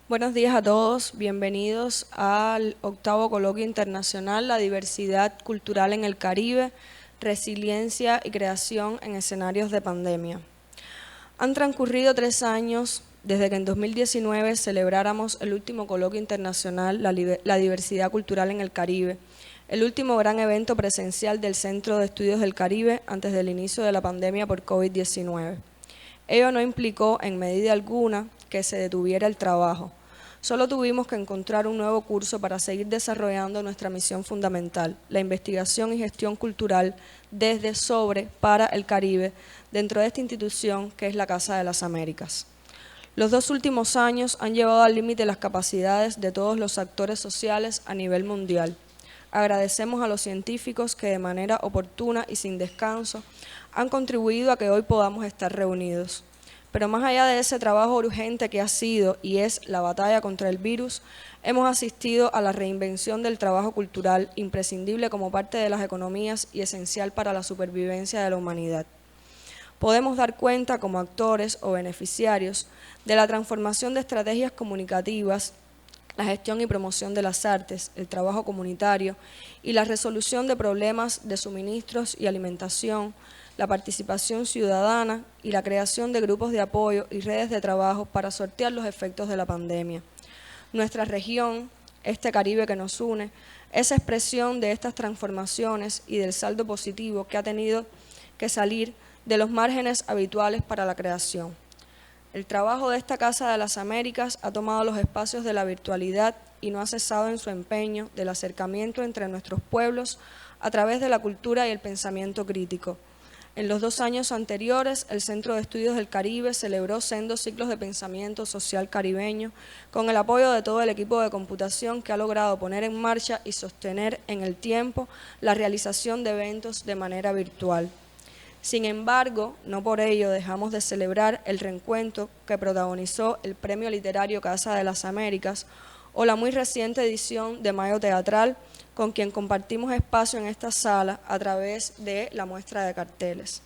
Buenos días a todos, bienvenidos al octavo coloquio internacional La diversidad cultural en el Caribe, resiliencia y creación en escenarios de pandemia. Han transcurrido 3 años desde que en 2019 celebráramos el último coloquio internacional La diversidad cultural en el Caribe, el último gran evento presencial del Centro de Estudios del Caribe antes del inicio de la pandemia por COVID-19. Ello no implicó en medida alguna que se detuviera el trabajo. Solo tuvimos que encontrar un nuevo curso para seguir desarrollando nuestra misión fundamental, la investigación y gestión cultural desde, sobre, para el Caribe, dentro de esta institución que es la Casa de las Américas. Los 2 últimos años han llevado al límite las capacidades de todos los actores sociales a nivel mundial. Agradecemos a los científicos que de manera oportuna y sin descanso han contribuido a que hoy podamos estar reunidos. Pero más allá de ese trabajo urgente que ha sido y es la batalla contra el virus, hemos asistido a la reinvención del trabajo cultural, imprescindible como parte de las economías y esencial para la supervivencia de la humanidad. Podemos dar cuenta como actores o beneficiarios de la transformación de estrategias comunicativas, la gestión y promoción de las artes, el trabajo comunitario y la resolución de problemas de suministros y alimentación, la participación ciudadana y la creación de grupos de apoyo y redes de trabajo para sortear los efectos de la pandemia. Nuestra región, este Caribe que nos une, es expresión de estas transformaciones y del saldo positivo que ha tenido que salir de los márgenes habituales para la creación. El trabajo de esta Casa de las Américas ha tomado los espacios de la virtualidad y no ha cesado en su empeño del acercamiento entre nuestros pueblos a través de la cultura y el pensamiento crítico. En los 2 años anteriores, el Centro de Estudios del Caribe celebró sendos ciclos de pensamiento social caribeño con el apoyo de todo el equipo de computación que ha logrado poner en marcha y sostener en el tiempo la realización de eventos de manera virtual. Sin embargo, no por ello dejamos de celebrar el reencuentro que protagonizó el Premio Literario Casa de las Américas o la muy reciente edición de Mayo Teatral, con quien compartimos espacio en esta sala a través de la muestra de carteles.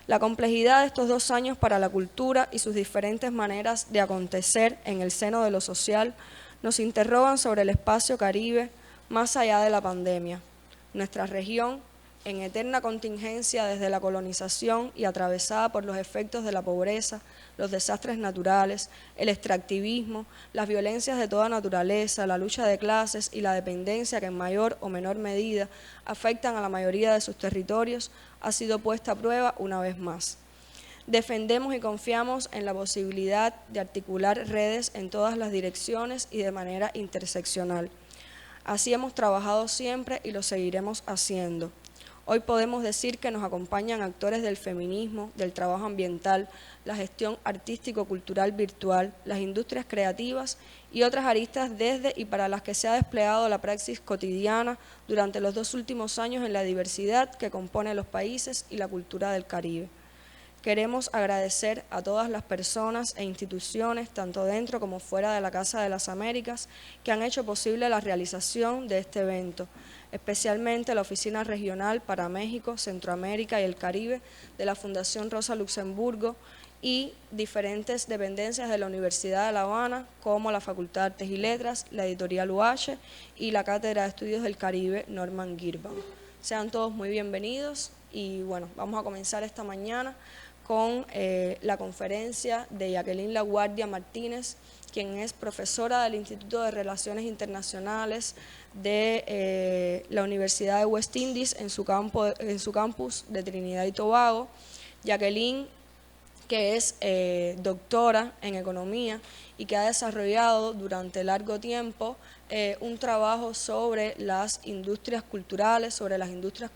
La complejidad de estos 2 años para la cultura y sus diferentes maneras de acontecer en el seno de lo social nos interrogan sobre el espacio Caribe más allá de la pandemia. Nuestra región, en eterna contingencia desde la colonización y atravesada por los efectos de la pobreza, los desastres naturales, el extractivismo, las violencias de toda naturaleza, la lucha de clases y la dependencia que en mayor o menor medida afectan a la mayoría de sus territorios, ha sido puesta a prueba una vez más. Defendemos y confiamos en la posibilidad de articular redes en todas las direcciones y de manera interseccional. Así hemos trabajado siempre y lo seguiremos haciendo. Hoy podemos decir que nos acompañan actores del feminismo, del trabajo ambiental, la gestión artístico-cultural virtual, las industrias creativas y otras aristas desde y para las que se ha desplegado la praxis cotidiana durante los 2 últimos años en la diversidad que compone los países y la cultura del Caribe. Queremos agradecer a todas las personas e instituciones, tanto dentro como fuera de la Casa de las Américas, que han hecho posible la realización de este evento, especialmente la Oficina Regional para México, Centroamérica y el Caribe de la Fundación Rosa Luxemburgo y diferentes dependencias de la Universidad de La Habana, como la Facultad de Artes y Letras, la Editorial UH y la Cátedra de Estudios del Caribe Norman Girbauer. Sean todos muy bienvenidos y bueno, vamos a comenzar esta mañana con la conferencia de Jacqueline Laguardia Martínez, quien es profesora del Instituto de Relaciones Internacionales de la Universidad de West Indies en su campus de Trinidad y Tobago. Jacqueline, que es doctora en economía y que ha desarrollado durante largo tiempo un trabajo sobre las industrias culturales, sobre las industrias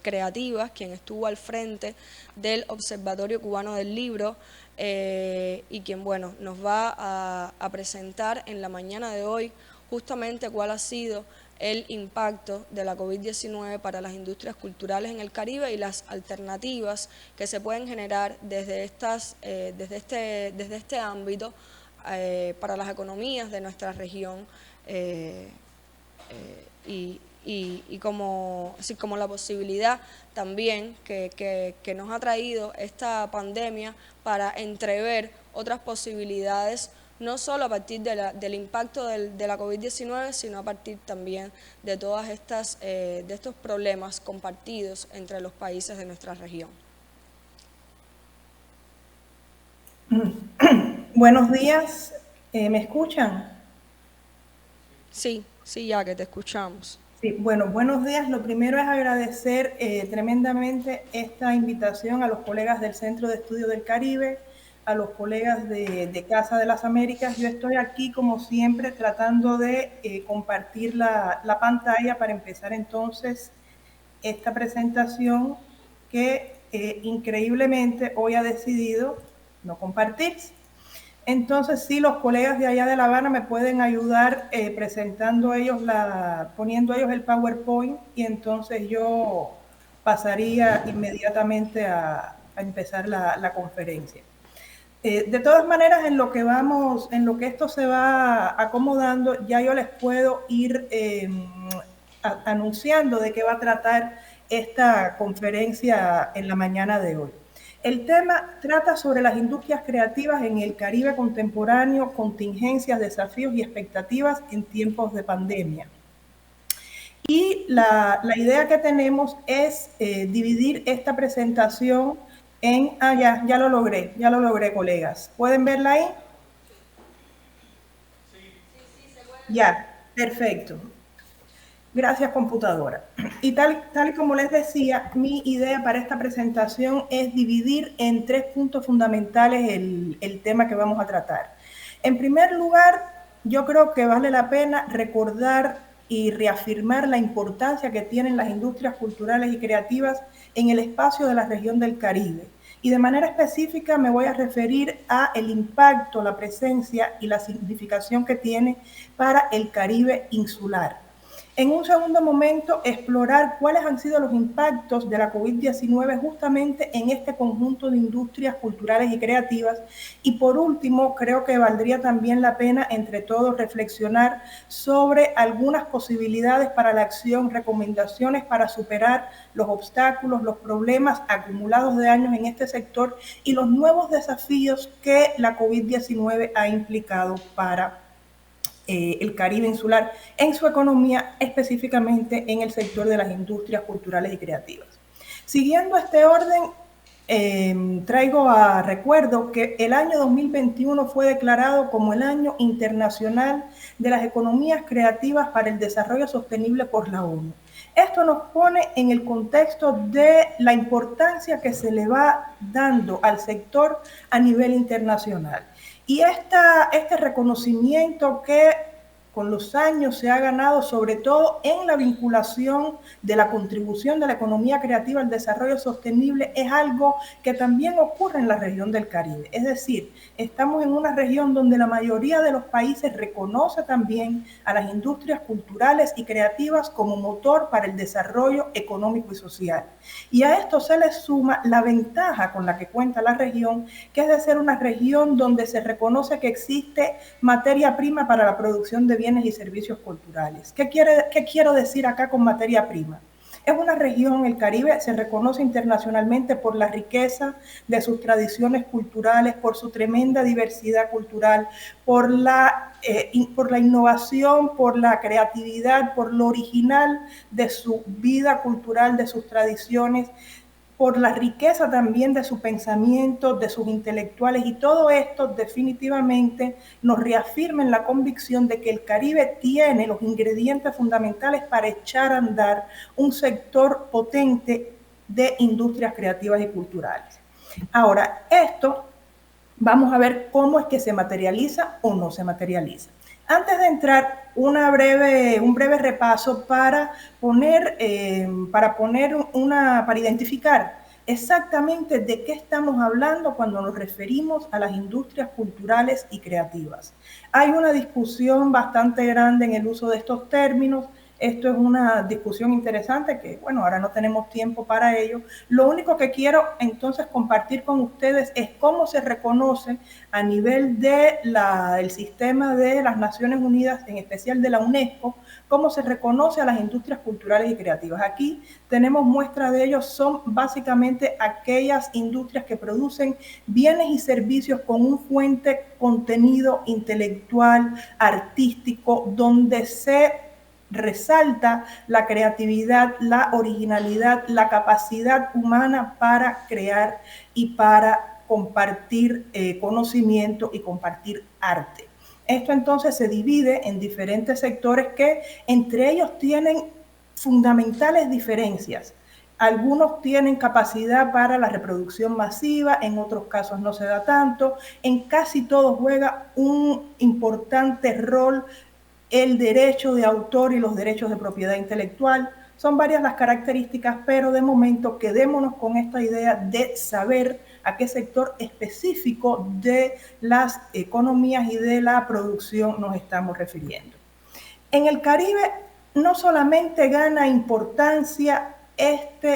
creativas, quien estuvo al frente del Observatorio Cubano del Libro y quien bueno, nos va a presentar en la mañana de hoy justamente cuál ha sido el impacto de la COVID-19 para las industrias culturales en el Caribe y las alternativas que se pueden generar desde este ámbito para las economías de nuestra región y como la posibilidad también que nos ha traído esta pandemia para entrever otras posibilidades no solo a partir del impacto de la COVID-19, sino a partir también de todas de estos problemas compartidos entre los países de nuestra región. Buenos días, ¿me escuchan? Sí, ya que te escuchamos. Sí, bueno, buenos días. Lo primero es agradecer tremendamente esta invitación a los colegas del Centro de Estudios del Caribe, a los colegas de Casa de las Américas. Yo estoy aquí, como siempre, tratando de compartir la pantalla para empezar entonces esta presentación que increíblemente hoy ha decidido no compartirse. Entonces, sí, los colegas de allá de La Habana me pueden ayudar presentando ellos, poniendo ellos el PowerPoint, y entonces yo pasaría inmediatamente a empezar la conferencia. De todas maneras, en lo que esto se va acomodando, ya yo les puedo ir anunciando de qué va a tratar esta conferencia en la mañana de hoy. El tema trata sobre las industrias creativas en el Caribe contemporáneo, contingencias, desafíos y expectativas en tiempos de pandemia. Y la idea que tenemos es dividir esta presentación en... ya lo logré, colegas. ¿Pueden verla ahí? Ya, perfecto. Gracias, computadora. Y tal y como les decía, mi idea para esta presentación es dividir en 3 puntos fundamentales el tema que vamos a tratar. En primer lugar, yo creo que vale la pena recordar y reafirmar la importancia que tienen las industrias culturales y creativas en el espacio de la región del Caribe. Y de manera específica me voy a referir a el impacto, la presencia y la significación que tiene para el Caribe insular. En un segundo momento, explorar cuáles han sido los impactos de la COVID-19 justamente en este conjunto de industrias culturales y creativas. Y por último, creo que valdría también la pena entre todos reflexionar sobre algunas posibilidades para la acción, recomendaciones para superar los obstáculos, los problemas acumulados de años en este sector y los nuevos desafíos que la COVID-19 ha implicado para el Caribe insular en su economía, específicamente en el sector de las industrias culturales y creativas. Siguiendo este orden, traigo a recuerdo que el año 2021 fue declarado como el Año Internacional de las Economías Creativas para el Desarrollo Sostenible por la ONU. Esto nos pone en el contexto de la importancia que se le va dando al sector a nivel internacional. Y este reconocimiento que con los años se ha ganado, sobre todo en la vinculación de la contribución de la economía creativa al desarrollo sostenible, es algo que también ocurre en la región del Caribe. Es decir, estamos en una región donde la mayoría de los países reconoce también a las industrias culturales y creativas como motor para el desarrollo económico y social. Y a esto se le suma la ventaja con la que cuenta la región, que es de ser una región donde se reconoce que existe materia prima para la producción de bienes y servicios culturales. ¿Qué quiero decir acá con materia prima? Es una región, el Caribe, se reconoce internacionalmente por la riqueza de sus tradiciones culturales, por su tremenda diversidad cultural, por la innovación, por la creatividad, por lo original de su vida cultural, de sus tradiciones, por la riqueza también de su pensamiento, de sus intelectuales, y todo esto definitivamente nos reafirma en la convicción de que el Caribe tiene los ingredientes fundamentales para echar a andar un sector potente de industrias creativas y culturales. Ahora, esto vamos a ver cómo es que se materializa o no se materializa. Antes de entrar, un breve repaso para identificar exactamente de qué estamos hablando cuando nos referimos a las industrias culturales y creativas. Hay una discusión bastante grande en el uso de estos términos. Esto es una discusión interesante que, bueno, ahora no tenemos tiempo para ello. Lo único que quiero entonces compartir con ustedes es cómo se reconoce a nivel del sistema de las Naciones Unidas, en especial de la UNESCO, cómo se reconoce a las industrias culturales y creativas. Aquí tenemos muestra de ello, son básicamente aquellas industrias que producen bienes y servicios con un fuerte contenido intelectual, artístico, donde se resalta la creatividad, la originalidad, la capacidad humana para crear y para compartir conocimiento y compartir arte. Esto entonces se divide en diferentes sectores que entre ellos tienen fundamentales diferencias. Algunos tienen capacidad para la reproducción masiva, en otros casos no se da tanto. En casi todos juega un importante rol el derecho de autor y los derechos de propiedad intelectual. Son varias las características, pero de momento quedémonos con esta idea de saber a qué sector específico de las economías y de la producción nos estamos refiriendo. En el Caribe no solamente gana importancia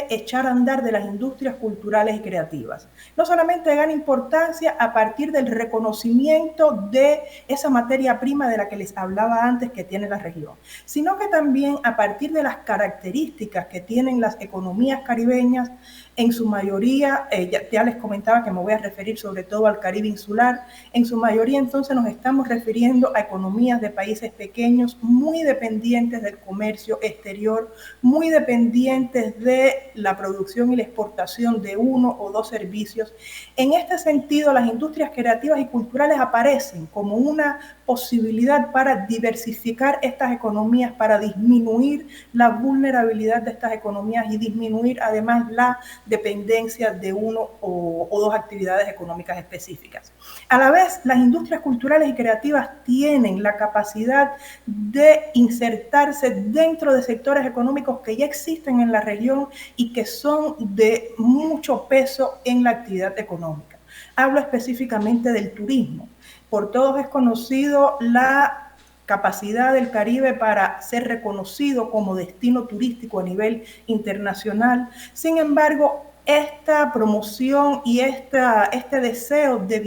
echar a andar de las industrias culturales y creativas. No solamente gana importancia a partir del reconocimiento de esa materia prima de la que les hablaba antes que tiene la región, sino que también a partir de las características que tienen las economías caribeñas, en su mayoría, ya les comentaba que me voy a referir sobre todo al Caribe insular, en su mayoría entonces nos estamos refiriendo a economías de países pequeños, muy dependientes del comercio exterior, muy dependientes de la producción y la exportación de uno o dos servicios. En este sentido, las industrias creativas y culturales aparecen como una posibilidad para diversificar estas economías, para disminuir la vulnerabilidad de estas economías y disminuir además la dependencia de uno o dos actividades económicas específicas. A la vez, las industrias culturales y creativas tienen la capacidad de insertarse dentro de sectores económicos que ya existen en la región y que son de mucho peso en la actividad económica. Hablo específicamente del turismo. Por todos es conocido la capacidad del Caribe para ser reconocido como destino turístico a nivel internacional. Sin embargo, esta promoción y este deseo de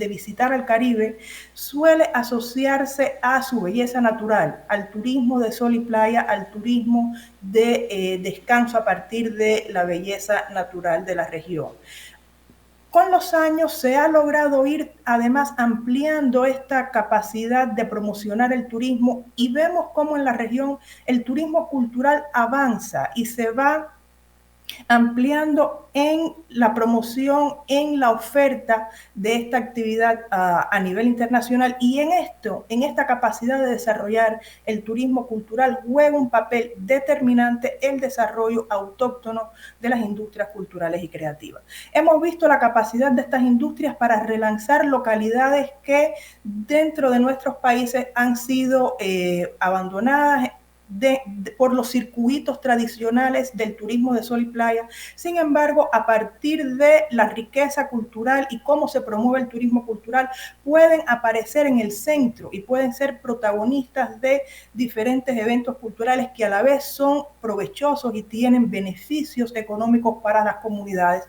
visitar el Caribe suele asociarse a su belleza natural, al turismo de sol y playa, al turismo de descanso a partir de la belleza natural de la región. Con los años se ha logrado ir además ampliando esta capacidad de promocionar el turismo y vemos cómo en la región el turismo cultural avanza y se va ampliando en la promoción, en la oferta de esta actividad a nivel internacional, y en esta capacidad de desarrollar el turismo cultural juega un papel determinante el desarrollo autóctono de las industrias culturales y creativas. Hemos visto la capacidad de estas industrias para relanzar localidades que dentro de nuestros países han sido abandonadas por los circuitos tradicionales del turismo de sol y playa. Sin embargo, a partir de la riqueza cultural y cómo se promueve el turismo cultural, pueden aparecer en el centro y pueden ser protagonistas de diferentes eventos culturales que a la vez son provechosos y tienen beneficios económicos para las comunidades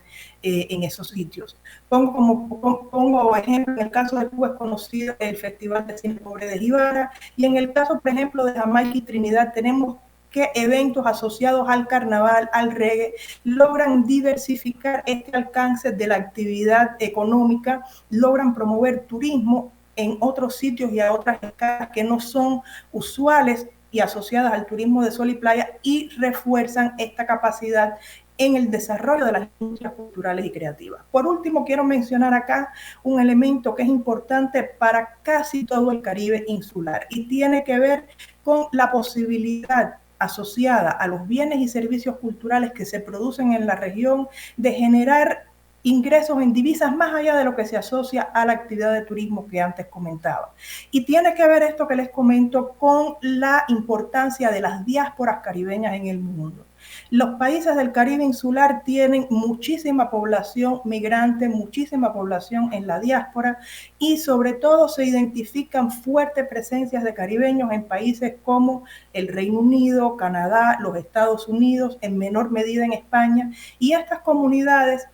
en esos sitios. Pongo ejemplo, en el caso de Cuba es conocido el Festival de Cine Pobre de Jibara, y en el caso, por ejemplo, de Jamaica y Trinidad, tenemos que eventos asociados al carnaval, al reggae, logran diversificar este alcance de la actividad económica, logran promover turismo en otros sitios y a otras escalas que no son usuales y asociadas al turismo de sol y playa, y refuerzan esta capacidad en el desarrollo de las industrias culturales y creativas. Por último, quiero mencionar acá un elemento que es importante para casi todo el Caribe insular y tiene que ver con la posibilidad asociada a los bienes y servicios culturales que se producen en la región de generar ingresos en divisas más allá de lo que se asocia a la actividad de turismo que antes comentaba. Y tiene que ver esto que les comento con la importancia de las diásporas caribeñas en el mundo. Los países del Caribe insular tienen muchísima población migrante, muchísima población en la diáspora y sobre todo se identifican fuertes presencias de caribeños en países como el Reino Unido, Canadá, los Estados Unidos, en menor medida en España, y estas comunidades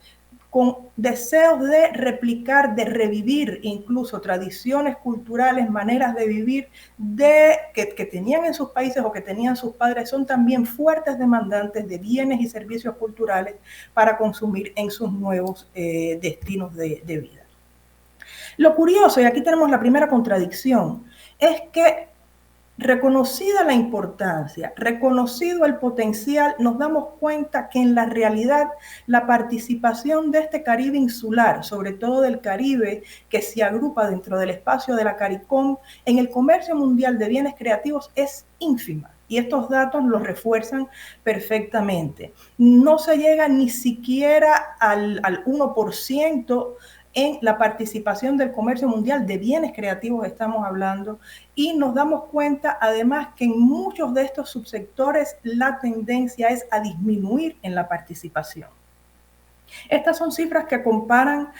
con deseos de replicar, de revivir incluso tradiciones culturales, maneras de vivir que tenían en sus países o que tenían sus padres, son también fuertes demandantes de bienes y servicios culturales para consumir en sus nuevos destinos de vida. Lo curioso, y aquí tenemos la primera contradicción, es que reconocida la importancia, reconocido el potencial, nos damos cuenta que en la realidad la participación de este Caribe insular, sobre todo del Caribe que se agrupa dentro del espacio de la CARICOM, en el comercio mundial de bienes creativos es ínfima. Y estos datos los refuerzan perfectamente. No se llega ni siquiera al 1% en la participación del comercio mundial de bienes creativos estamos hablando, y nos damos cuenta además que en muchos de estos subsectores la tendencia es a disminuir en la participación. Estas son cifras que comparan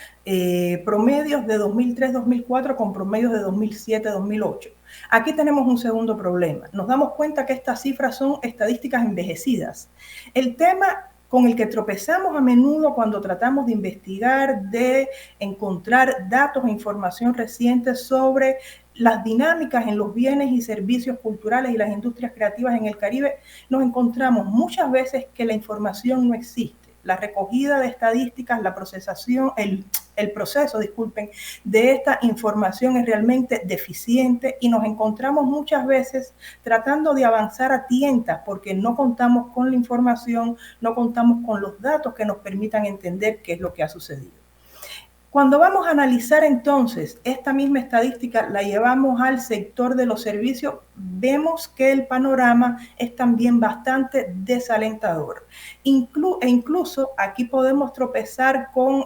promedios de 2003-2004 con promedios de 2007-2008. Aquí tenemos un segundo problema. Nos damos cuenta que estas cifras son estadísticas envejecidas. El tema con el que tropezamos a menudo cuando tratamos de investigar, de encontrar datos e información reciente sobre las dinámicas en los bienes y servicios culturales y las industrias creativas en el Caribe, nos encontramos muchas veces que la información no existe. La recogida de estadísticas, la procesación, el proceso, disculpen, de esta información es realmente deficiente y nos encontramos muchas veces tratando de avanzar a tientas porque no contamos con la información, no contamos con los datos que nos permitan entender qué es lo que ha sucedido. Cuando vamos a analizar entonces esta misma estadística, la llevamos al sector de los servicios, vemos que el panorama es también bastante desalentador. Incluso aquí podemos tropezar con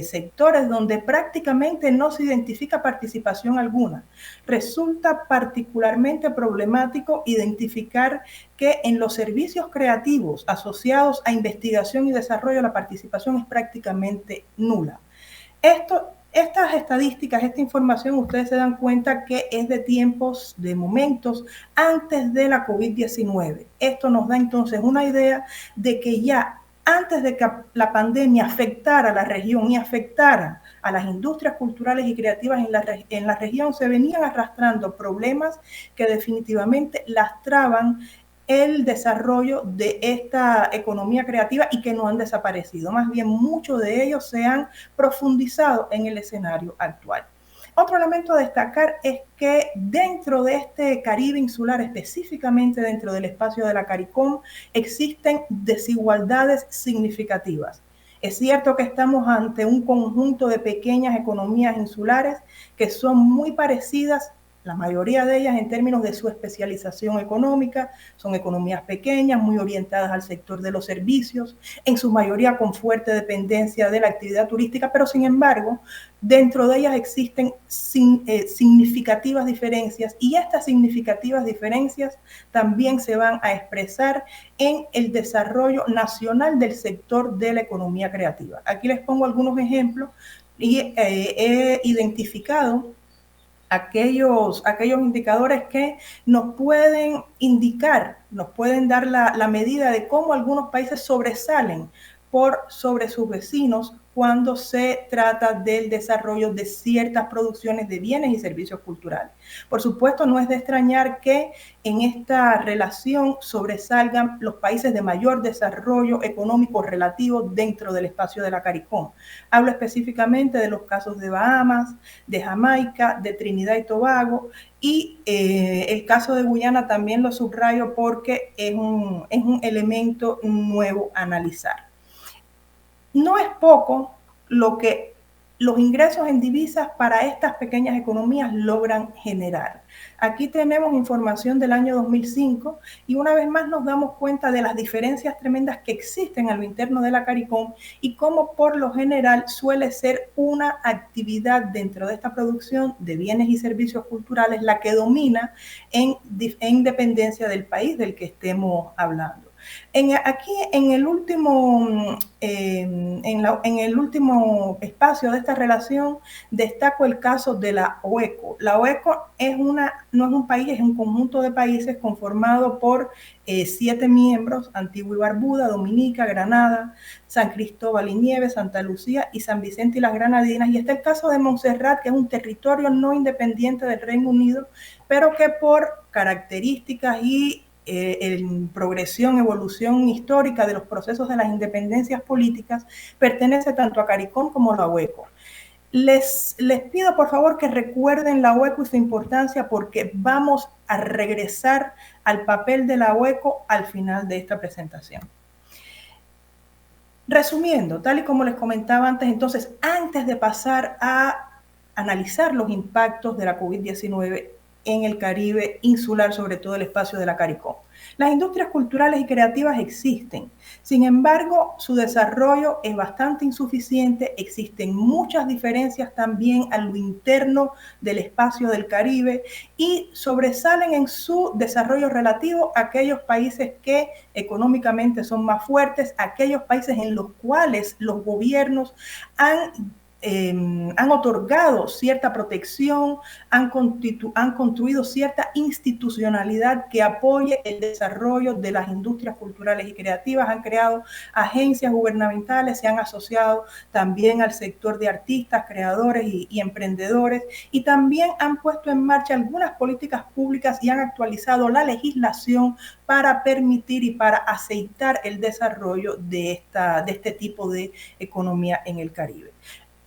sectores donde prácticamente no se identifica participación alguna. Resulta particularmente problemático identificar que en los servicios creativos asociados a investigación y desarrollo la participación es prácticamente nula. Estas estadísticas, esta información, ustedes se dan cuenta que es de tiempos, de momentos antes de la COVID-19. Esto nos da entonces una idea de que ya antes de que la pandemia afectara a la región y afectara a las industrias culturales y creativas en la región, se venían arrastrando problemas que definitivamente lastraban el desarrollo de esta economía creativa y que no han desaparecido. Más bien, muchos de ellos se han profundizado en el escenario actual. Otro elemento a destacar es que dentro de este Caribe insular, específicamente dentro del espacio de la CARICOM, existen desigualdades significativas. Es cierto que estamos ante un conjunto de pequeñas economías insulares que son muy parecidas, la mayoría de ellas en términos de su especialización económica, son economías pequeñas, muy orientadas al sector de los servicios, en su mayoría con fuerte dependencia de la actividad turística, pero sin embargo, dentro de ellas existen significativas diferencias y estas significativas diferencias también se van a expresar en el desarrollo nacional del sector de la economía creativa. Aquí les pongo algunos ejemplos y he identificado aquellos indicadores que nos pueden indicar, nos pueden dar la medida de cómo algunos países sobresalen sobre sus vecinos cuando se trata del desarrollo de ciertas producciones de bienes y servicios culturales. Por supuesto, no es de extrañar que en esta relación sobresalgan los países de mayor desarrollo económico relativo dentro del espacio de la CARICOM. Hablo específicamente de los casos de Bahamas, de Jamaica, de Trinidad y Tobago, y el caso de Guyana también lo subrayo porque es un elemento nuevo a analizar. No es poco lo que los ingresos en divisas para estas pequeñas economías logran generar. Aquí tenemos información del año 2005 y una vez más nos damos cuenta de las diferencias tremendas que existen a lo interno de la CARICOM y cómo por lo general suele ser una actividad dentro de esta producción de bienes y servicios culturales la que domina en dependencia del país del que estemos hablando. Aquí en el último, en el último espacio de esta relación destaco el caso de la OECO. La OECO no es un país, es un conjunto de países conformado por 7 miembros: Antigua y Barbuda, Dominica, Granada, San Cristóbal y Nieves, Santa Lucía y San Vicente y las Granadinas. Y está el caso de Montserrat, que es un territorio no independiente del Reino Unido, pero que por características y en progresión, evolución histórica de los procesos de las independencias políticas, pertenece tanto a CARICOM como a la OECO. Les pido por favor que recuerden la OECO y su importancia, porque vamos a regresar al papel de la OECO al final de esta presentación. Resumiendo, tal y como les comentaba antes, entonces, antes de pasar a analizar los impactos de la COVID-19 en el Caribe insular, sobre todo el espacio de la CARICOM, las industrias culturales y creativas existen. Sin embargo, su desarrollo es bastante insuficiente. Existen muchas diferencias también a lo interno del espacio del Caribe y sobresalen en su desarrollo relativo aquellos países que económicamente son más fuertes, aquellos países en los cuales los gobiernos han otorgado cierta protección, han construido cierta institucionalidad que apoye el desarrollo de las industrias culturales y creativas, han creado agencias gubernamentales, se han asociado también al sector de artistas, creadores y emprendedores, y también han puesto en marcha algunas políticas públicas y han actualizado la legislación para permitir y para aceitar el desarrollo de este tipo de economía en el Caribe.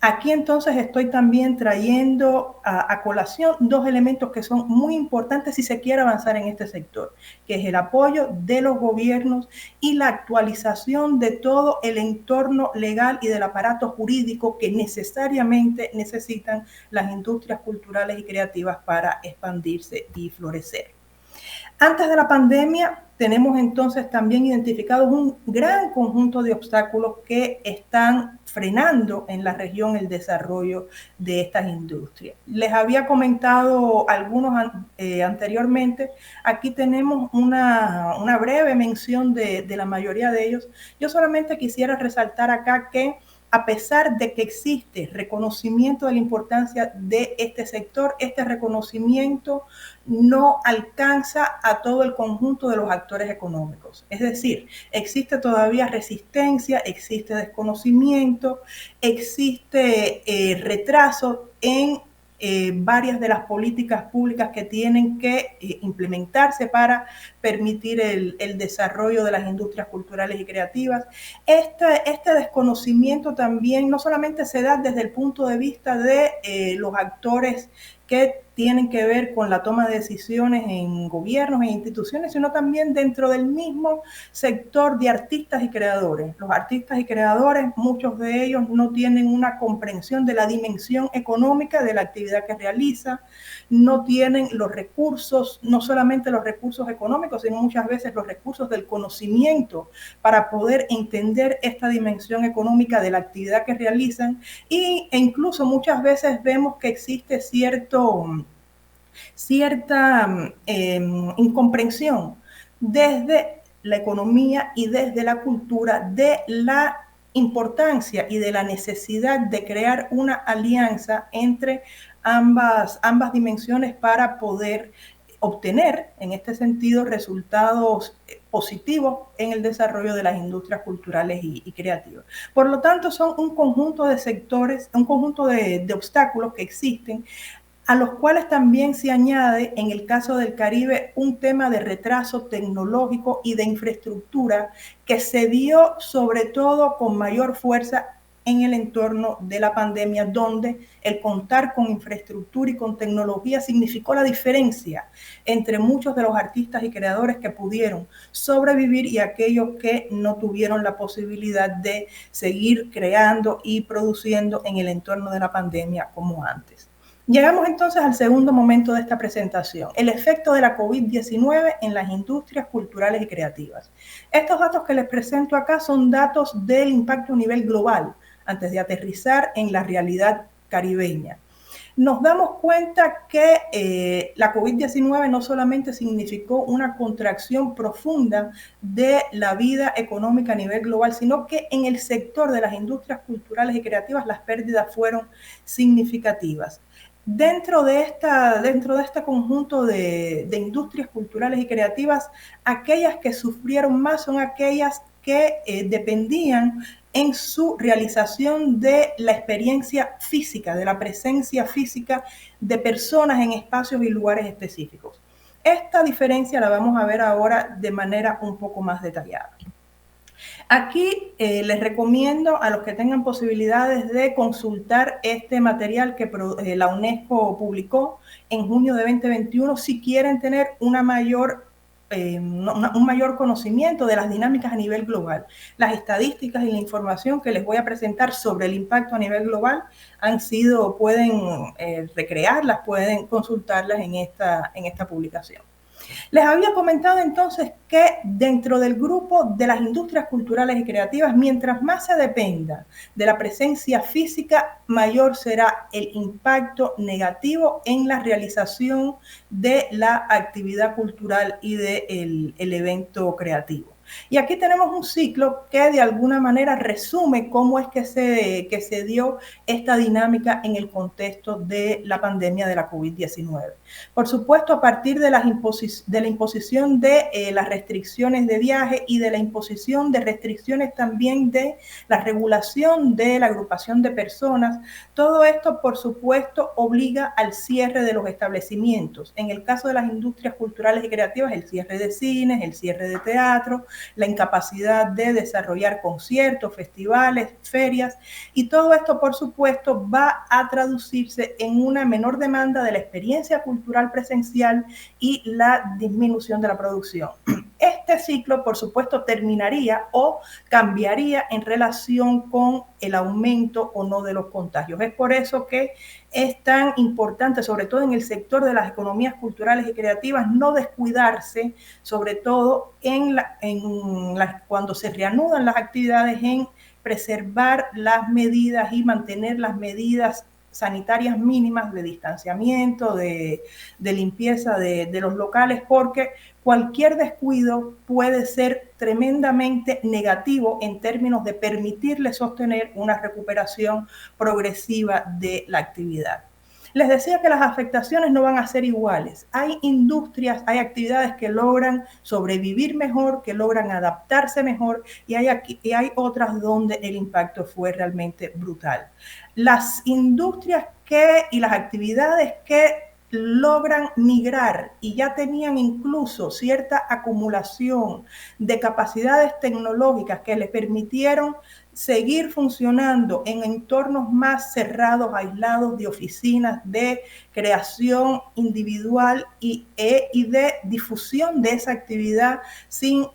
Aquí entonces estoy también trayendo a colación dos elementos que son muy importantes si se quiere avanzar en este sector, que es el apoyo de los gobiernos y la actualización de todo el entorno legal y del aparato jurídico que necesariamente necesitan las industrias culturales y creativas para expandirse y florecer. Antes de la pandemia, tenemos entonces también identificados un gran conjunto de obstáculos que están frenando en la región el desarrollo de estas industrias. Les había comentado algunos anteriormente. Aquí tenemos una breve mención de la mayoría de ellos. Yo solamente quisiera resaltar acá que, a pesar de que existe reconocimiento de la importancia de este sector, este reconocimiento no alcanza a todo el conjunto de los actores económicos. Es decir, existe todavía resistencia, existe desconocimiento, existe retraso en varias de las políticas públicas que tienen que implementarse para permitir el desarrollo de las industrias culturales y creativas. Este desconocimiento también no solamente se da desde el punto de vista de los actores que tienen que ver con la toma de decisiones en gobiernos e instituciones, sino también dentro del mismo sector de artistas y creadores. Los artistas y creadores, muchos de ellos no tienen una comprensión de la dimensión económica de la actividad que realiza, no tienen los recursos, no solamente los recursos económicos, sino muchas veces los recursos del conocimiento para poder entender esta dimensión económica de la actividad que realizan, e incluso muchas veces vemos que existe cierta incomprensión desde la economía y desde la cultura de la importancia y de la necesidad de crear una alianza entre ambas dimensiones para poder obtener, en este sentido, resultados positivos en el desarrollo de las industrias culturales y creativas. Por lo tanto, son un conjunto de sectores, un conjunto de obstáculos que existen, a los cuales también se añade, en el caso del Caribe, un tema de retraso tecnológico y de infraestructura que se dio sobre todo con mayor fuerza en el entorno de la pandemia, donde el contar con infraestructura y con tecnología significó la diferencia entre muchos de los artistas y creadores que pudieron sobrevivir y aquellos que no tuvieron la posibilidad de seguir creando y produciendo en el entorno de la pandemia como antes. Llegamos entonces al segundo momento de esta presentación, el efecto de la COVID-19 en las industrias culturales y creativas. Estos datos que les presento acá son datos del impacto a nivel global, antes de aterrizar en la realidad caribeña. nos damos cuenta que la COVID-19 no solamente significó una contracción profunda de la vida económica a nivel global, sino que en el sector de las industrias culturales y creativas las pérdidas fueron significativas. Dentro de este conjunto de industrias culturales y creativas, aquellas que sufrieron más son aquellas que dependían en su realización de la experiencia física, de la presencia física de personas en espacios y lugares específicos. Esta diferencia la vamos a ver ahora de manera un poco más detallada. Aquí les recomiendo a los que tengan posibilidades de consultar este material que la UNESCO publicó en junio de 2021 si quieren tener un mayor conocimiento de las dinámicas a nivel global. Las estadísticas y la información que les voy a presentar sobre el impacto a nivel global pueden recrearlas, pueden consultarlas en esta publicación. Les había comentado entonces que dentro del grupo de las industrias culturales y creativas, mientras más se dependa de la presencia física, mayor será el impacto negativo en la realización de la actividad cultural y del evento creativo. Y aquí tenemos un ciclo que de alguna manera resume cómo es que se dio esta dinámica en el contexto de la pandemia de la COVID-19. Por supuesto, a partir de la imposición de las restricciones de viaje y de la imposición de restricciones también de la regulación de la agrupación de personas, todo esto, por supuesto, obliga al cierre de los establecimientos. En el caso de las industrias culturales y creativas, el cierre de cines, el cierre de teatro, la incapacidad de desarrollar conciertos, festivales, ferias, y todo esto, por supuesto, va a traducirse en una menor demanda de la experiencia cultural presencial y la disminución de la producción. Este ciclo, por supuesto, terminaría o cambiaría en relación con el aumento o no de los contagios. Es por eso que es tan importante, sobre todo en el sector de las economías culturales y creativas, no descuidarse, sobre todo cuando se reanudan las actividades, en preservar las medidas y mantener las medidas sanitarias mínimas de distanciamiento, de limpieza de los locales, porque cualquier descuido puede ser tremendamente negativo en términos de permitirle sostener una recuperación progresiva de la actividad. Les decía que las afectaciones no van a ser iguales. Hay industrias, hay actividades que logran sobrevivir mejor, que logran adaptarse mejor, y hay otras donde el impacto fue realmente brutal. Las industrias y las actividades que logran migrar y ya tenían incluso cierta acumulación de capacidades tecnológicas que les permitieron seguir funcionando en entornos más cerrados, aislados, de oficinas, de creación individual y de difusión de esa actividad sin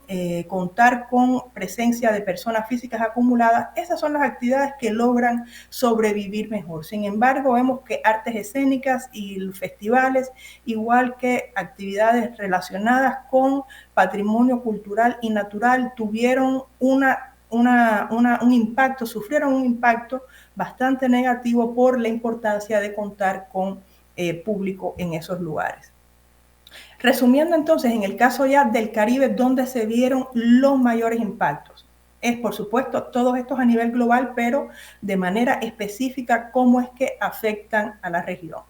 contar con presencia de personas físicas acumuladas. Esas son las actividades que logran sobrevivir mejor. Sin embargo, vemos que artes escénicas y festivales, igual que actividades relacionadas con patrimonio cultural y natural, tuvieron sufrieron un impacto bastante negativo por la importancia de contar con público en esos lugares. Resumiendo entonces, en el caso ya del Caribe, donde se vieron los mayores impactos, es por supuesto todos estos a nivel global, pero de manera específica cómo es que afectan a la región.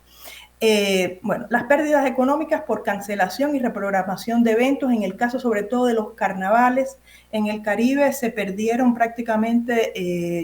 Bueno, las pérdidas económicas por cancelación y reprogramación de eventos, en el caso sobre todo de los carnavales en el Caribe, se perdieron prácticamente,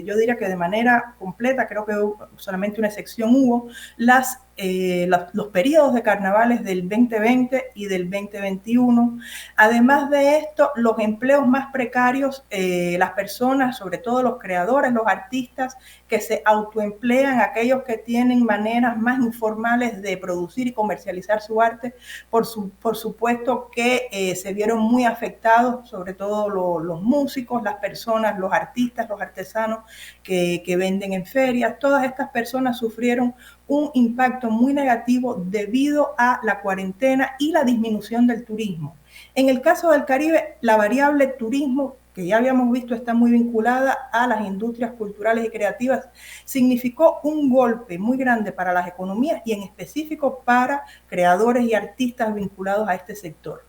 yo diría que de manera completa, creo que solamente una excepción hubo, los periodos de carnavales del 2020 y del 2021. Además de esto, los empleos más precarios, las personas, sobre todo los creadores, los artistas que se autoemplean, aquellos que tienen maneras más informales de producir y comercializar su arte, por supuesto que se vieron muy afectados, sobre todo los músicos, las personas, los artistas, los artesanos que venden en ferias. Todas estas personas sufrieron un impacto muy negativo debido a la cuarentena y la disminución del turismo. En el caso del Caribe, la variable turismo que ya habíamos visto está muy vinculada a las industrias culturales y creativas, significó un golpe muy grande para las economías y en específico para creadores y artistas vinculados a este sector.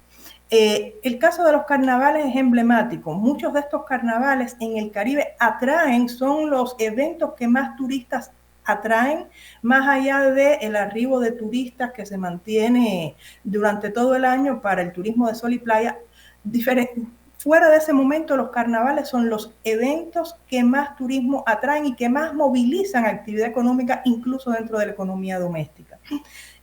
El caso de los carnavales es emblemático. Muchos de estos carnavales en el Caribe atraen, son los eventos que más turistas atraen, más allá del arribo de turistas que se mantiene durante todo el año para el turismo de sol y playa. Fuera de ese momento, los carnavales son los eventos que más turismo atraen y que más movilizan actividad económica, incluso dentro de la economía doméstica.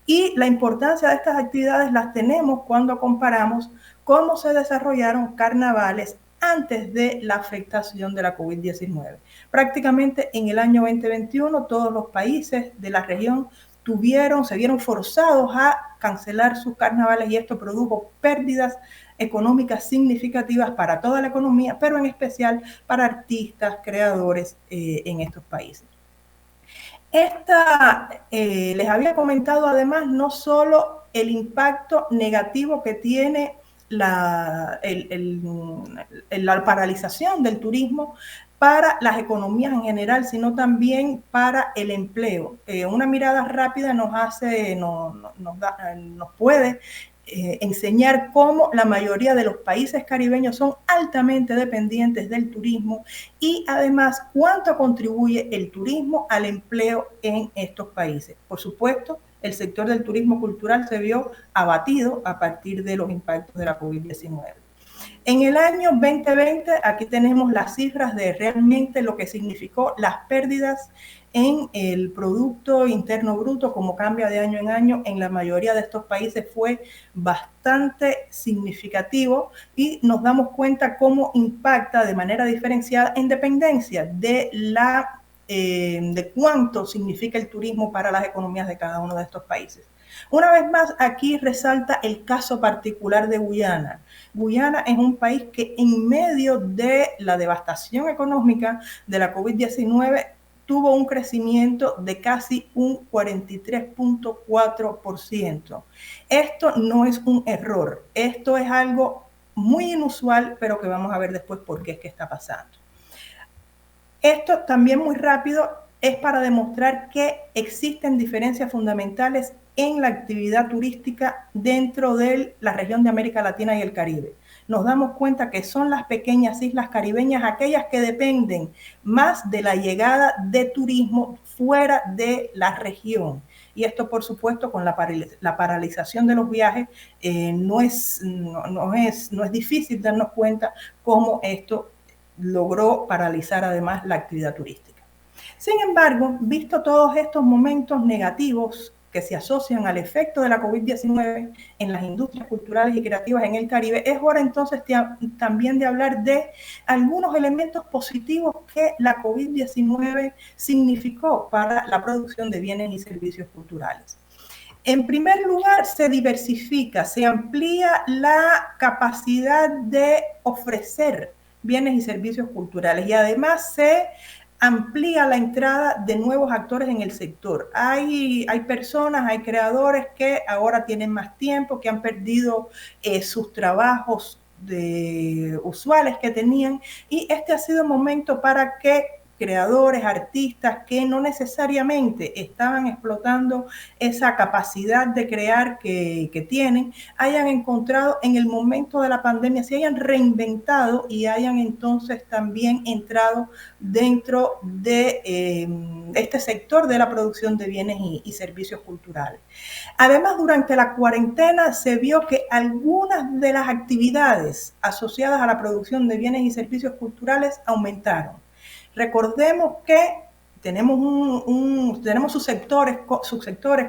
Y la importancia de estas actividades las tenemos cuando comparamos cómo se desarrollaron carnavales antes de la afectación de la COVID-19. Prácticamente en el año 2021 todos los países de la región se vieron forzados a cancelar sus carnavales y esto produjo pérdidas económicas significativas para toda la economía, pero en especial para artistas, creadores en estos países. Les había comentado además no solo el impacto negativo que tiene la paralización del turismo para las economías en general, sino también para el empleo. Una mirada rápida nos puede enseñar cómo la mayoría de los países caribeños son altamente dependientes del turismo y además cuánto contribuye el turismo al empleo en estos países. Por supuesto, el sector del turismo cultural se vio abatido a partir de los impactos de la COVID-19. En el año 2020, aquí tenemos las cifras de realmente lo que significó las pérdidas en el Producto Interno Bruto, como cambia de año en año, en la mayoría de estos países fue bastante significativo y nos damos cuenta cómo impacta de manera diferenciada en dependencia de cuánto significa el turismo para las economías de cada uno de estos países. Una vez más, aquí resalta el caso particular de Guyana. Guyana es un país que en medio de la devastación económica de la COVID-19 tuvo un crecimiento de casi un 43.4%. Esto no es un error, esto es algo muy inusual, pero que vamos a ver después por qué es que está pasando. Esto también muy rápido es para demostrar que existen diferencias fundamentales en la actividad turística dentro de la región de América Latina y el Caribe. Nos damos cuenta que son las pequeñas islas caribeñas aquellas que dependen más de la llegada de turismo fuera de la región. Y esto, por supuesto, con la paralización de los viajes, no es difícil darnos cuenta cómo esto logró paralizar además la actividad turística. Sin embargo, visto todos estos momentos negativos que se asocian al efecto de la COVID-19 en las industrias culturales y creativas en el Caribe, es hora entonces también de hablar de algunos elementos positivos que la COVID-19 significó para la producción de bienes y servicios culturales. En primer lugar, se diversifica, se amplía la capacidad de ofrecer bienes y servicios culturales y además se amplía la entrada de nuevos actores en el sector. Hay personas, hay creadores que ahora tienen más tiempo, que han perdido sus trabajos usuales que tenían y este ha sido un momento para que creadores, artistas que no necesariamente estaban explotando esa capacidad de crear que tienen, hayan encontrado en el momento de la pandemia, se hayan reinventado y hayan entonces también entrado dentro de este sector de la producción de bienes y servicios culturales. Además, durante la cuarentena se vio que algunas de las actividades asociadas a la producción de bienes y servicios culturales aumentaron. Recordemos que tenemos subsectores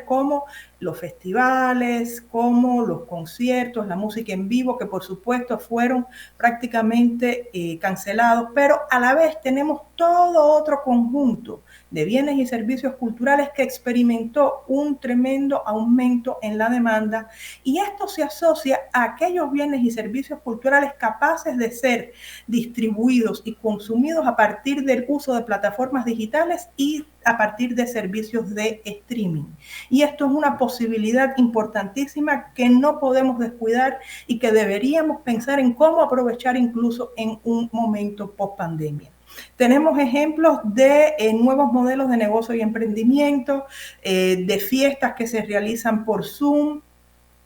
como los festivales, como los conciertos, la música en vivo, que por supuesto fueron prácticamente cancelados, pero a la vez tenemos todo otro conjunto de bienes y servicios culturales que experimentó un tremendo aumento en la demanda y esto se asocia a aquellos bienes y servicios culturales capaces de ser distribuidos y consumidos a partir del uso de plataformas digitales y a partir de servicios de streaming. Y esto es una posibilidad importantísima que no podemos descuidar y que deberíamos pensar en cómo aprovechar incluso en un momento post pandemia. Tenemos ejemplos de nuevos modelos de negocio y emprendimiento, de fiestas que se realizan por Zoom,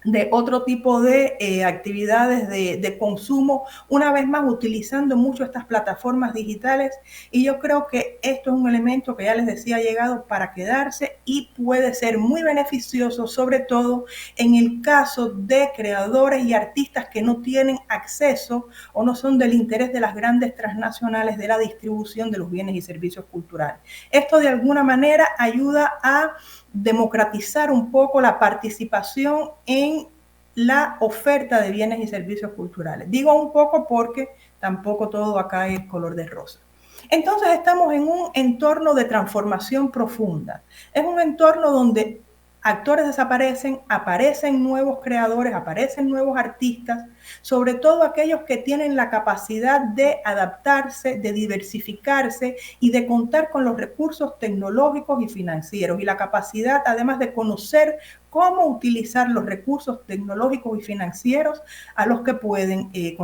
de otro tipo de actividades de consumo, una vez más utilizando mucho estas plataformas digitales, y yo creo que esto es un elemento que ya les decía ha llegado para quedarse y puede ser muy beneficioso, sobre todo en el caso de creadores y artistas que no tienen acceso o no son del interés de las grandes transnacionales de la distribución de los bienes y servicios culturales. Esto de alguna manera ayuda a democratizar un poco la participación en la oferta de bienes y servicios culturales. Digo un poco porque tampoco todo acá es color de rosa. Entonces estamos en un entorno de transformación profunda. Es un entorno donde actores desaparecen, aparecen nuevos creadores, aparecen nuevos artistas, sobre todo aquellos que tienen la capacidad de adaptarse, de diversificarse y de contar con los recursos tecnológicos y financieros, y la capacidad además de conocer cómo utilizar los recursos tecnológicos y financieros con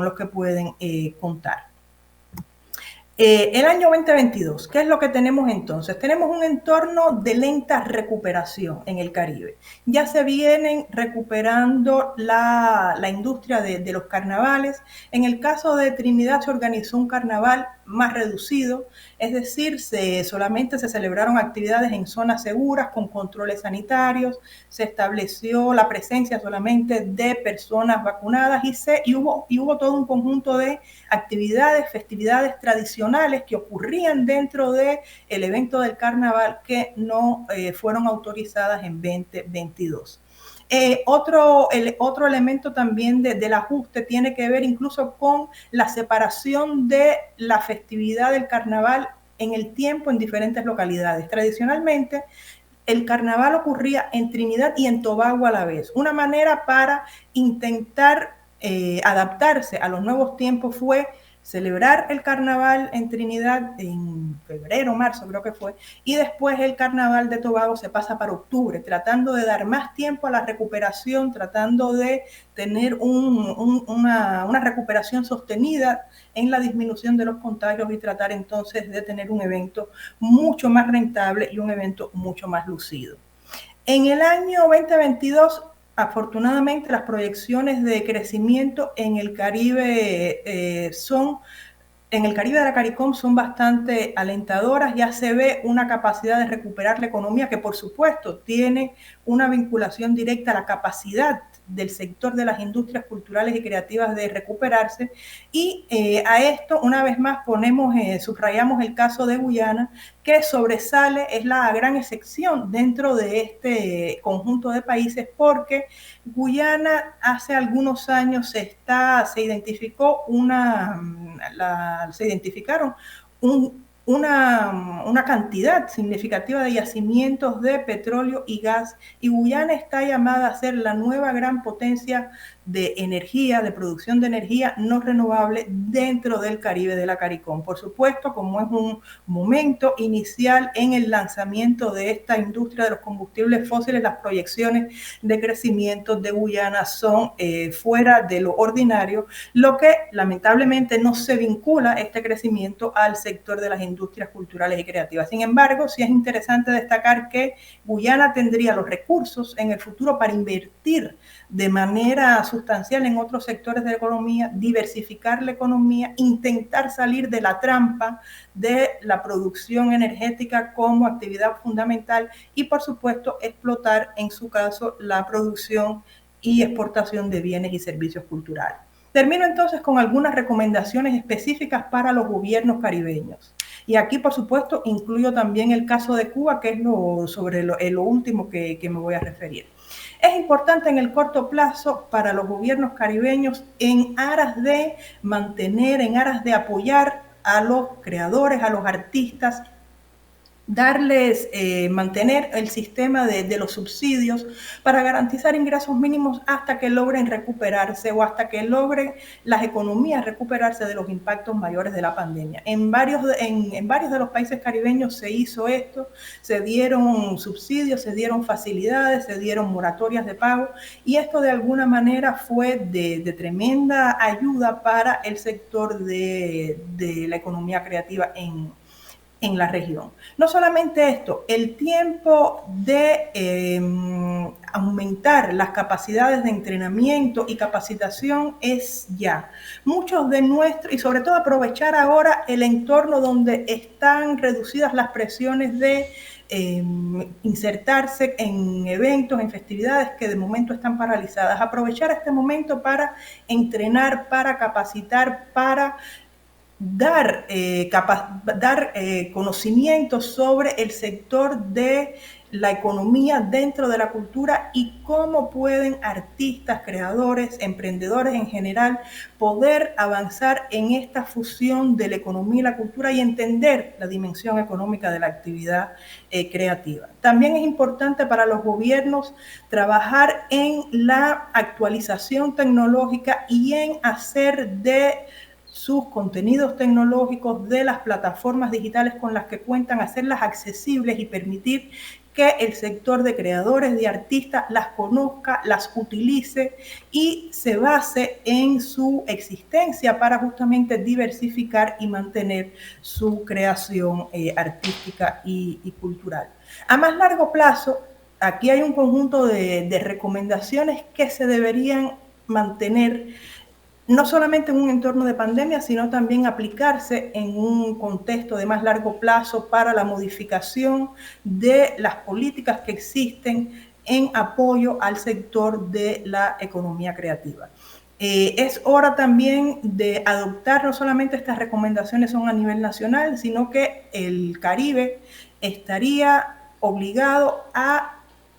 los que pueden contar. El año 2022, ¿qué es lo que tenemos entonces? Tenemos un entorno de lenta recuperación en el Caribe. Ya se vienen recuperando la industria de los carnavales. En el caso de Trinidad se organizó un carnaval más reducido, es decir, solamente se celebraron actividades en zonas seguras con controles sanitarios, se estableció la presencia solamente de personas vacunadas y hubo todo un conjunto de actividades, festividades tradicionales que ocurrían dentro del evento del carnaval que no fueron autorizadas en 2022. Otro elemento también del ajuste tiene que ver incluso con la separación de la festividad del carnaval en el tiempo en diferentes localidades. Tradicionalmente, el carnaval ocurría en Trinidad y en Tobago a la vez. Una manera para intentar adaptarse a los nuevos tiempos fue celebrar el carnaval en Trinidad en febrero, marzo creo que fue, y después el carnaval de Tobago se pasa para octubre, tratando de dar más tiempo a la recuperación, tratando de tener una recuperación sostenida en la disminución de los contagios y tratar entonces de tener un evento mucho más rentable y un evento mucho más lucido. En el año 2022, afortunadamente, las proyecciones de crecimiento en el Caribe en el Caribe de la CARICOM son bastante alentadoras. Ya se ve una capacidad de recuperar la economía que, por supuesto, tiene una vinculación directa a la capacidad del sector de las industrias culturales y creativas de recuperarse. Y a esto, una vez más, subrayamos el caso de Guyana, que sobresale, es la gran excepción dentro de este conjunto de países, porque Guyana hace algunos años se identificaron una cantidad significativa de yacimientos de petróleo y gas, y Guyana está llamada a ser la nueva gran potencia de energía, de producción de energía no renovable dentro del Caribe de la CARICOM. Por supuesto, como es un momento inicial en el lanzamiento de esta industria de los combustibles fósiles, las proyecciones de crecimiento de Guyana son fuera de lo ordinario, lo que lamentablemente no se vincula este crecimiento al sector de las industrias culturales y creativas. Sin embargo, sí es interesante destacar que Guyana tendría los recursos en el futuro para invertir de manera sustancial en otros sectores de la economía, diversificar la economía, intentar salir de la trampa de la producción energética como actividad fundamental y, por supuesto, explotar, en su caso, la producción y exportación de bienes y servicios culturales. Termino entonces con algunas recomendaciones específicas para los gobiernos caribeños. Y aquí, por supuesto, incluyo también el caso de Cuba, que es lo último que me voy a referir. Es importante en el corto plazo para los gobiernos caribeños, en aras de mantener, en aras de apoyar a los creadores, a los artistas, mantener el sistema de los subsidios para garantizar ingresos mínimos hasta que logren recuperarse o hasta que logren las economías recuperarse de los impactos mayores de la pandemia. En varios de los países caribeños se hizo esto, se dieron subsidios, se dieron facilidades, se dieron moratorias de pago, y esto de alguna manera fue de tremenda ayuda para el sector de la economía creativa en la región. No solamente esto, el tiempo de aumentar las capacidades de entrenamiento y capacitación es ya. Muchos de nuestros, y sobre todo aprovechar ahora el entorno donde están reducidas las presiones de insertarse en eventos, en festividades que de momento están paralizadas. Aprovechar este momento para entrenar, para capacitar, para dar conocimientos sobre el sector de la economía dentro de la cultura y cómo pueden artistas, creadores, emprendedores en general poder avanzar en esta fusión de la economía y la cultura y entender la dimensión económica de la actividad creativa. También es importante para los gobiernos trabajar en la actualización tecnológica y en hacer de sus contenidos tecnológicos, de las plataformas digitales con las que cuentan, hacerlas accesibles y permitir que el sector de creadores, de artistas, las conozca, las utilice y se base en su existencia para justamente diversificar y mantener su creación artística y cultural. A más largo plazo, aquí hay un conjunto de recomendaciones que se deberían mantener no solamente en un entorno de pandemia, sino también aplicarse en un contexto de más largo plazo para la modificación de las políticas que existen en apoyo al sector de la economía creativa. Es hora también de adoptar no solamente estas recomendaciones son a nivel nacional, sino que el Caribe estaría obligado a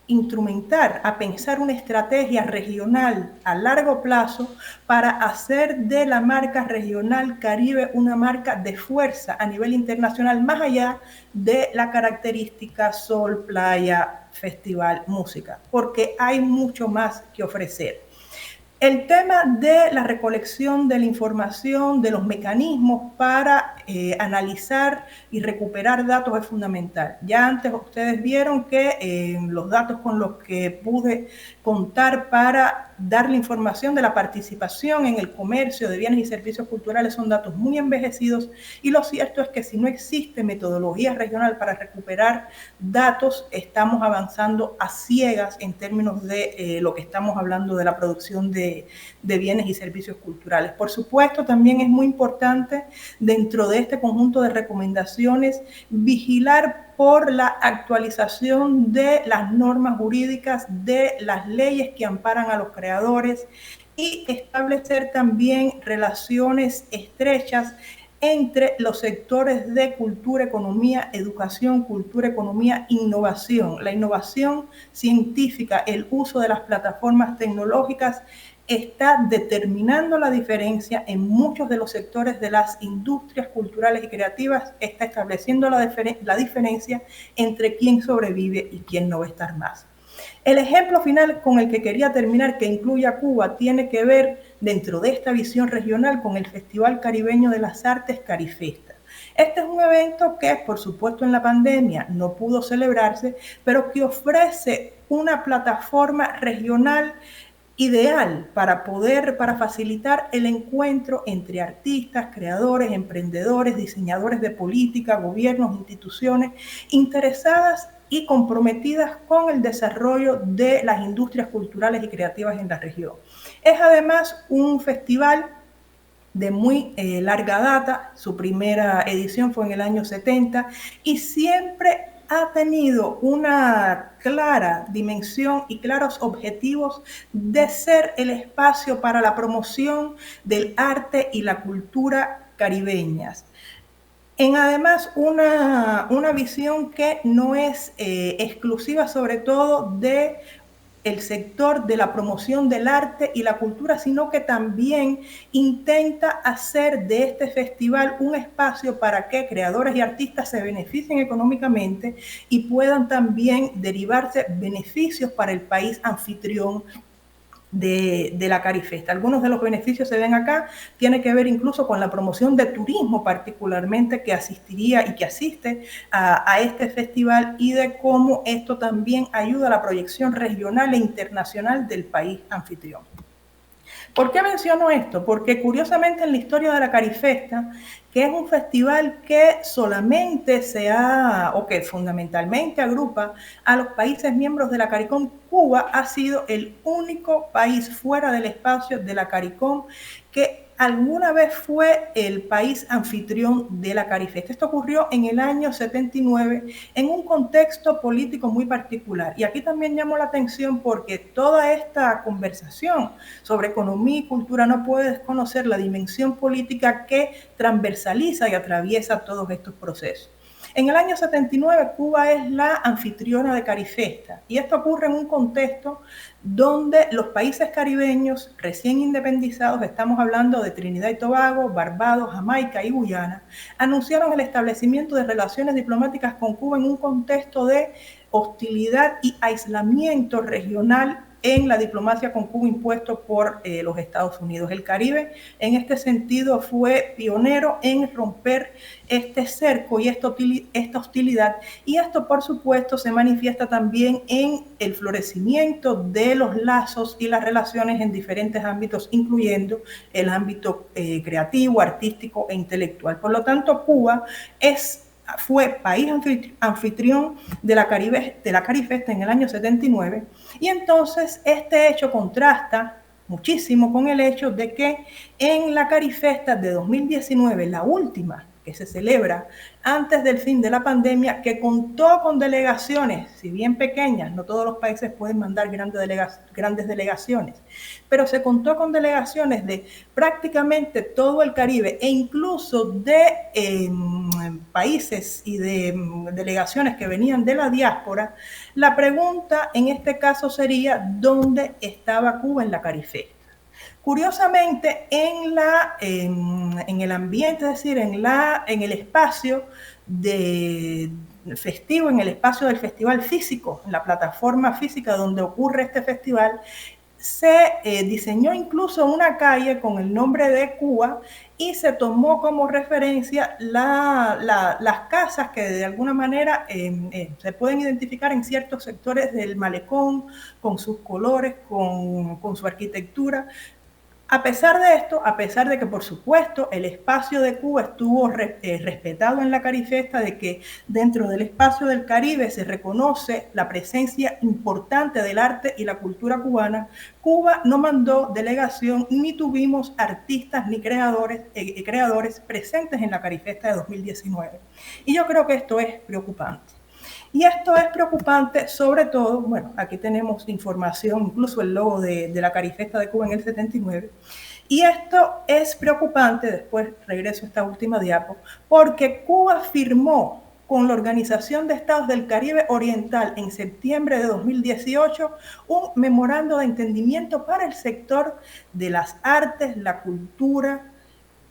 instrumentar, a pensar una estrategia regional a largo plazo para hacer de la marca regional Caribe una marca de fuerza a nivel internacional, más allá de la característica sol, playa, festival, música, porque hay mucho más que ofrecer. El tema de la recolección de la información, de los mecanismos para analizar y recuperar datos es fundamental. Ya antes ustedes vieron que los datos con los que pude contar para dar la información de la participación en el comercio de bienes y servicios culturales son datos muy envejecidos, y lo cierto es que si no existe metodología regional para recuperar datos, estamos avanzando a ciegas en términos de lo que estamos hablando de la producción de bienes y servicios culturales. Por supuesto, también es muy importante dentro de este conjunto de recomendaciones vigilar por la actualización de las normas jurídicas, de las leyes que amparan a los creadores, y establecer también relaciones estrechas entre los sectores de cultura, economía, educación, cultura, economía, innovación. La innovación científica, el uso de las plataformas tecnológicas está determinando la diferencia en muchos de los sectores de las industrias culturales y creativas, está estableciendo la diferencia entre quién sobrevive y quién no va a estar más. El ejemplo final con el que quería terminar, que incluye a Cuba, tiene que ver dentro de esta visión regional con el Festival Caribeño de las Artes, Carifesta. Este es un evento que, por supuesto, en la pandemia no pudo celebrarse, pero que ofrece una plataforma regional ideal para facilitar el encuentro entre artistas, creadores, emprendedores, diseñadores de política, gobiernos, instituciones interesadas y comprometidas con el desarrollo de las industrias culturales y creativas en la región. Es además un festival de muy larga data, su primera edición fue en el año 70 y siempre ha tenido una clara dimensión y claros objetivos de ser el espacio para la promoción del arte y la cultura caribeñas. En además una visión que no es exclusiva sobre todo de el sector de la promoción del arte y la cultura, sino que también intenta hacer de este festival un espacio para que creadores y artistas se beneficien económicamente y puedan también derivarse beneficios para el país anfitrión de la Carifesta. Algunos de los beneficios se ven acá, tiene que ver incluso con la promoción de turismo particularmente que asistiría y que asiste a este festival, y de cómo esto también ayuda a la proyección regional e internacional del país anfitrión. ¿Por qué menciono esto? Porque curiosamente en la historia de la Carifesta, que es un festival que solamente o que fundamentalmente agrupa a los países miembros de la CARICOM, Cuba ha sido el único país fuera del espacio de la CARICOM que alguna vez fue el país anfitrión de la Carifesta. Esto ocurrió en el año 79 en un contexto político muy particular. Y aquí también llamo la atención porque toda esta conversación sobre economía y cultura no puede desconocer la dimensión política que transversaliza y atraviesa todos estos procesos. En el año 79, Cuba es la anfitriona de Carifesta, y esto ocurre en un contexto donde los países caribeños recién independizados, estamos hablando de Trinidad y Tobago, Barbados, Jamaica y Guyana, anunciaron el establecimiento de relaciones diplomáticas con Cuba en un contexto de hostilidad y aislamiento regional en la diplomacia con Cuba impuesto por los Estados Unidos. El Caribe, en este sentido, fue pionero en romper este cerco y esta hostilidad, y esto, por supuesto, se manifiesta también en el florecimiento de los lazos y las relaciones en diferentes ámbitos, incluyendo el ámbito creativo, artístico e intelectual. Por lo tanto, Cuba fue país anfitrión de la Carifesta en el año 79, y entonces este hecho contrasta muchísimo con el hecho de que en la Carifesta de 2019, la última que se celebra antes del fin de la pandemia, que contó con delegaciones, si bien pequeñas, no todos los países pueden mandar grandes delegaciones, pero se contó con delegaciones de prácticamente todo el Caribe e incluso de países y de delegaciones que venían de la diáspora. La pregunta en este caso sería, ¿dónde estaba Cuba en la Carifesta? Curiosamente, en el ambiente, es decir, en el espacio festivo, en el espacio del festival físico, en la plataforma física donde ocurre este festival, se diseñó incluso una calle con el nombre de Cuba y se tomó como referencia las casas que de alguna manera se pueden identificar en ciertos sectores del malecón, con sus colores, con su arquitectura. A pesar de esto, a pesar de que, por supuesto, el espacio de Cuba estuvo respetado en la Carifesta, de que dentro del espacio del Caribe se reconoce la presencia importante del arte y la cultura cubana, Cuba no mandó delegación, ni tuvimos artistas ni creadores presentes en la Carifesta de 2019. Y yo creo que esto es preocupante. Y esto es preocupante, sobre todo, bueno, aquí tenemos información, incluso el logo de la Carifesta de Cuba en el 79, y esto es preocupante, después regreso a esta última diapo, porque Cuba firmó con la Organización de Estados del Caribe Oriental en septiembre de 2018 un memorando de entendimiento para el sector de las artes, la cultura,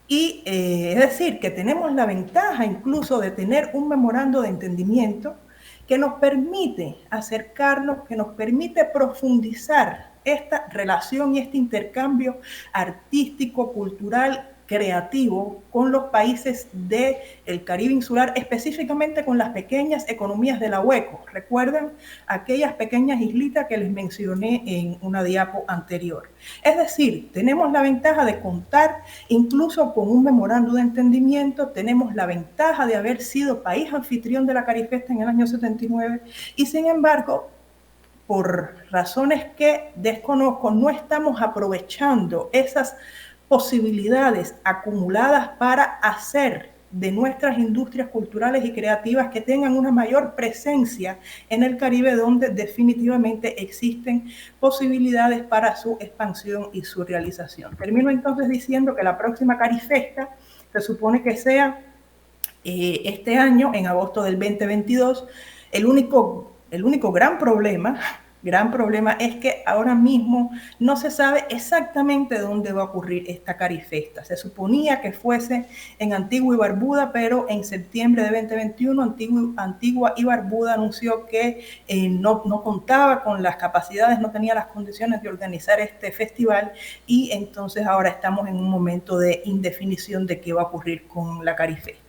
y es decir, que tenemos la ventaja incluso de tener un memorando de entendimiento que nos permite acercarnos, que nos permite profundizar esta relación y este intercambio artístico, cultural, creativo con los países del Caribe insular, específicamente con las pequeñas economías de la UECO. ¿Recuerdan aquellas pequeñas islitas que les mencioné en una diapo anterior? Es decir, tenemos la ventaja de contar incluso con un memorando de entendimiento, tenemos la ventaja de haber sido país anfitrión de la Carifesta en el año 79, y sin embargo, por razones que desconozco, no estamos aprovechando esas posibilidades acumuladas para hacer de nuestras industrias culturales y creativas que tengan una mayor presencia en el Caribe, donde definitivamente existen posibilidades para su expansión y su realización. Termino entonces diciendo que la próxima Carifesta se supone que sea este año, en agosto del 2022. El único gran problema gran problema es que ahora mismo no se sabe exactamente dónde va a ocurrir esta carifesta. Se suponía que fuese en Antigua y Barbuda, pero en septiembre de 2021 Antigua y Barbuda anunció que no contaba con las capacidades, no tenía las condiciones de organizar este festival, y entonces ahora estamos en un momento de indefinición de qué va a ocurrir con la carifesta.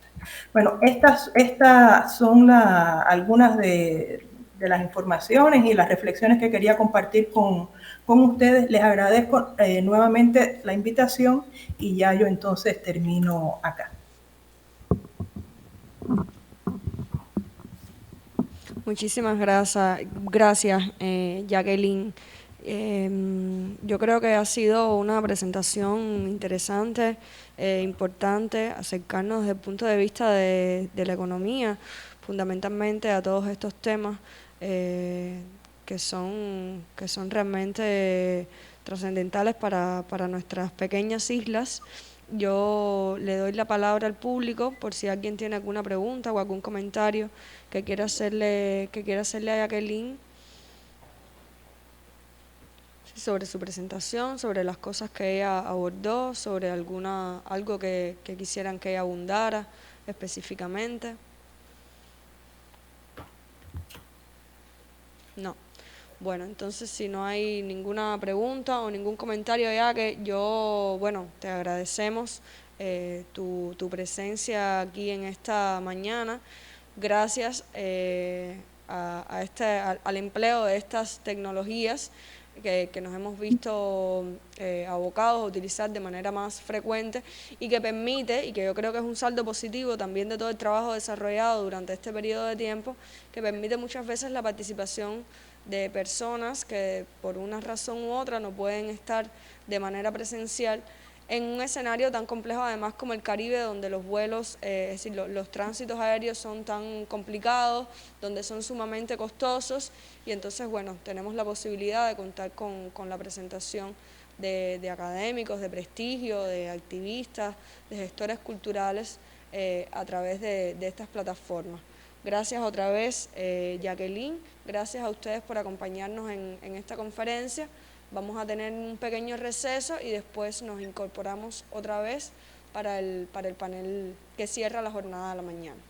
Bueno, estas son algunas de las informaciones y las reflexiones que quería compartir con ustedes. Les agradezco nuevamente la invitación y ya yo entonces termino acá. Muchísimas gracias, Jacqueline. Yo creo que ha sido una presentación interesante, importante, acercarnos desde el punto de vista de la economía, fundamentalmente a todos estos temas que son realmente trascendentales para nuestras pequeñas islas. Yo le doy la palabra al público por si alguien tiene alguna pregunta o algún comentario que quiera hacerle a Jacqueline sobre su presentación, sobre las cosas que ella abordó, sobre algo que quisieran que ella abundara específicamente. No. Bueno, entonces si no hay ninguna pregunta o ningún comentario, ya que yo, bueno, te agradecemos tu presencia aquí en esta mañana. Gracias al empleo de estas tecnologías que nos hemos visto abocados a utilizar de manera más frecuente y que permite, y que yo creo que es un saldo positivo también de todo el trabajo desarrollado durante este periodo de tiempo, que permite muchas veces la participación de personas que por una razón u otra no pueden estar de manera presencial en un escenario tan complejo además como el Caribe, donde los vuelos, es decir, los tránsitos aéreos son tan complicados, donde son sumamente costosos, y entonces, bueno, tenemos la posibilidad de contar con la presentación de académicos, de prestigio, de activistas, de gestores culturales a través de estas plataformas. Gracias otra vez, Jacqueline, gracias a ustedes por acompañarnos en esta conferencia. Vamos a tener un pequeño receso y después nos incorporamos otra vez para el panel que cierra la jornada de la mañana.